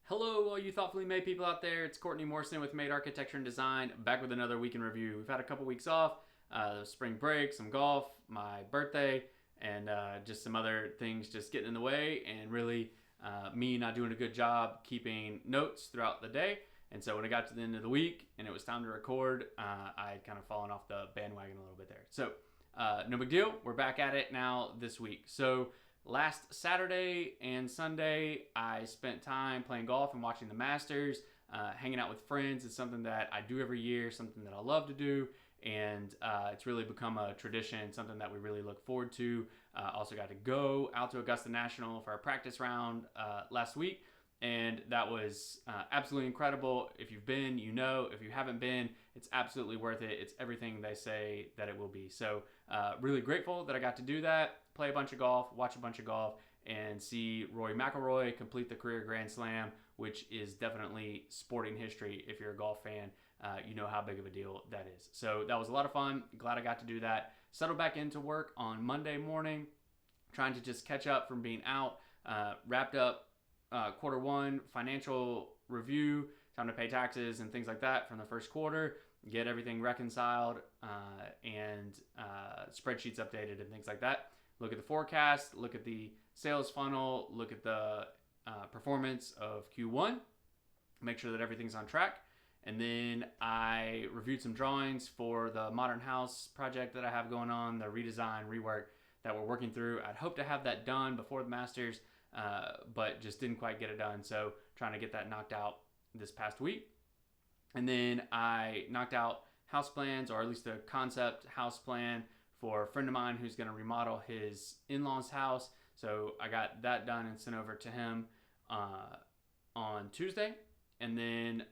Hello, all you thoughtfully made people out there. It's Courtney Morrison with Made Architecture and Design, back with another week in review. We've had a couple weeks off, spring break, some golf, my birthday, and just some other things just getting in the way, and really me not doing a good job keeping notes throughout the day. And so when it got to the end of the week and it was time to record, I had kind of fallen off the bandwagon a little bit there. So no big deal. We're back at it now this week. So last Saturday and Sunday, I spent time playing golf and watching the Masters. Hanging out with friends is something that I do every year, something that I love to do, and it's really become a tradition, something that we really look forward to. Also got to go out to Augusta National for our practice round last week, and that was absolutely incredible. If you've been, you know. If you haven't been, it's absolutely worth it. It's everything they say that it will be. So really grateful that I got to do that, play a bunch of golf, watch a bunch of golf, and see Rory McIlroy complete the career Grand Slam, which is definitely sporting history. If you're a golf fan, you know how big of a deal that is. So that was a lot of fun. Glad I got to do that. Settled back into work on Monday morning, trying to just catch up from being out. Wrapped up quarter one financial review, time to pay taxes and things like that from the first quarter, get everything reconciled and spreadsheets updated and things like that. Look at the forecast, look at the sales funnel, look at the performance of Q1, make sure that everything's on track. And then I reviewed some drawings for the modern house project that I have going on, the redesign, rework that we're working through. I'd hope to have that done before the Masters, but just didn't quite get it done. So trying to get that knocked out this past week. And then I knocked out house plans, or at least a concept house plan for a friend of mine who's going to remodel his in-laws house. So I got that done and sent over to him on Tuesday. And then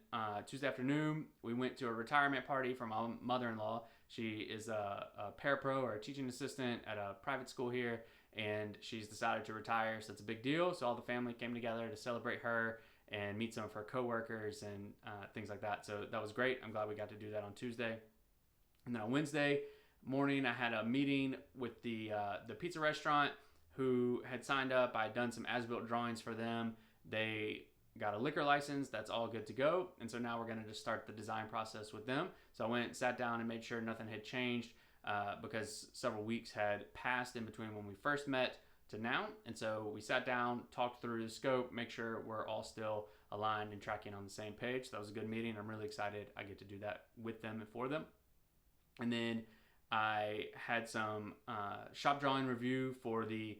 Tuesday afternoon, we went to a retirement party for my mother-in-law. She is a parapro or a teaching assistant at a private school here, and she's decided to retire, so it's a big deal. So all the family came together to celebrate her and meet some of her coworkers and things like that. So that was great. I'm glad we got to do that on Tuesday. And then on Wednesday morning, I had a meeting with the pizza restaurant who had signed up. I had done some as-built drawings for them. They got a liquor license. That's all good to go. And so now we're going to just start the design process with them. So I went, sat down, and made sure nothing had changed because several weeks had passed in between when we first met to now. And so we sat down, talked through the scope, make sure we're all still aligned and tracking on the same page. So that was a good meeting. I'm really excited I get to do that with them and for them. And then I had some shop drawing review for the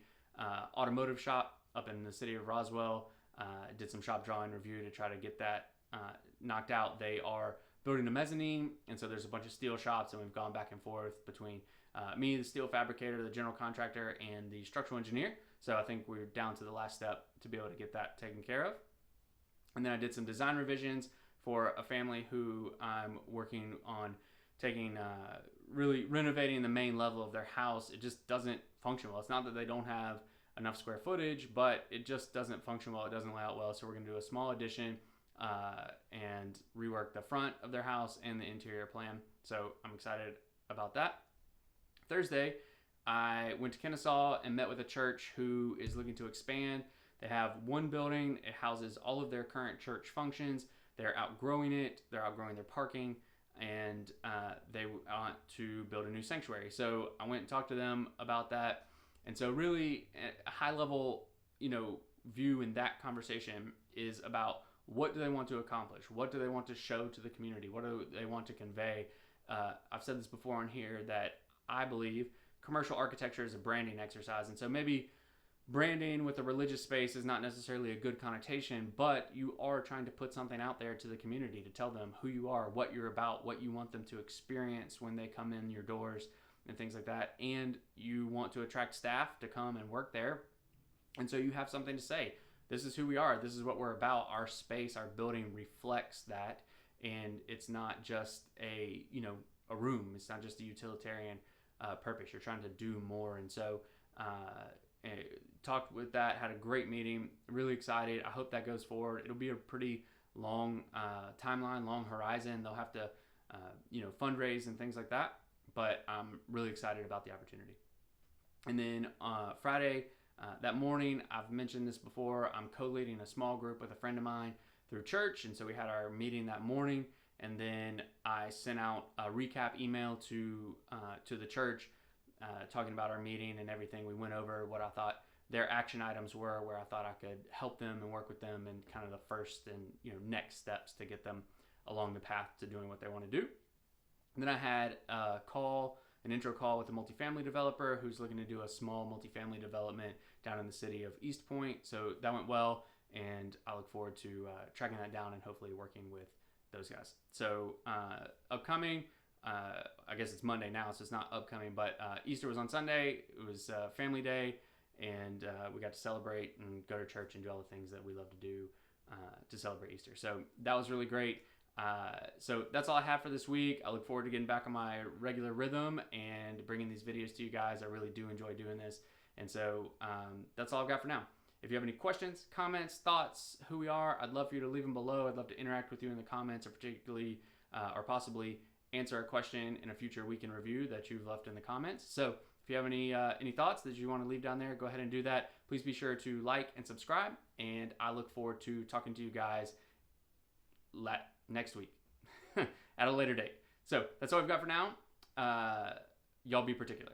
Automotive shop up in the city of Roswell. Did some shop drawing review to try to get that knocked out. They are building a mezzanine, and so there's a bunch of steel shops, and we've gone back and forth between me, the steel fabricator, the general contractor, and the structural engineer. So I think we're down to the last step to be able to get that taken care of. And then I did some design revisions for a family who I'm working on taking, really renovating the main level of their house. It just doesn't function well. It's not that they don't have enough square footage, but it just doesn't function well. It doesn't lay out well. So we're going to do a small addition and rework the front of their house and the interior plan. So I'm excited about that. Thursday, I went to Kennesaw and met with a church who is looking to expand. They have one building. It houses all of their current church functions. They're outgrowing it. They're outgrowing their parking, and they want to build a new sanctuary. So I went and talked to them about that. And so really a high level, view in that conversation is about what do they want to accomplish? What do they want to show to the community? What do they want to convey? I've said this before on here that I believe commercial architecture is a branding exercise. And so maybe branding with a religious space is not necessarily a good connotation, but you are trying to put something out there to the community to tell them who you are, what you're about, what you want them to experience when they come in your doors and things like that. And you want to attract staff to come and work there. And so you have something to say. This is who we are. This is what we're about. Our space, our building reflects that. And it's not just a room. It's not just a utilitarian purpose. You're trying to do more. And so talked with that, had a great meeting, really excited. I hope that goes forward. It'll be a pretty long timeline, long horizon. They'll have to, fundraise and things like that. But I'm really excited about the opportunity. And then Friday, That morning, I've mentioned this before, I'm co-leading a small group with a friend of mine through church, and so we had our meeting that morning, and then I sent out a recap email to the church talking about our meeting and everything. We went over what I thought their action items were, where I thought I could help them and work with them, and kind of the first and next steps to get them along the path to doing what they want to do. And then I had an intro call with a multifamily developer who's looking to do a small multifamily development down in the city of East Point. So that went well, and I look forward to tracking that down and hopefully working with those guys. So upcoming, I guess it's Monday now, so it's not upcoming, but Easter was on Sunday. It was family day, and we got to celebrate and go to church and do all the things that we love to do to celebrate Easter. So that was really great. So that's all I have for this week. I look forward to getting back on my regular rhythm and bringing these videos to you guys. I really do enjoy doing this. And so that's all I've got for now. If you have any questions, comments, thoughts, who we are, I'd love for you to leave them below. I'd love to interact with you in the comments, or particularly or possibly answer a question in a future weekend review that you've left in the comments. So if you have any thoughts that you want to leave down there, go ahead and do that. Please be sure to like and subscribe, and I look forward to talking to you guys next week at a later date. So that's all I've got for now. Y'all be particular.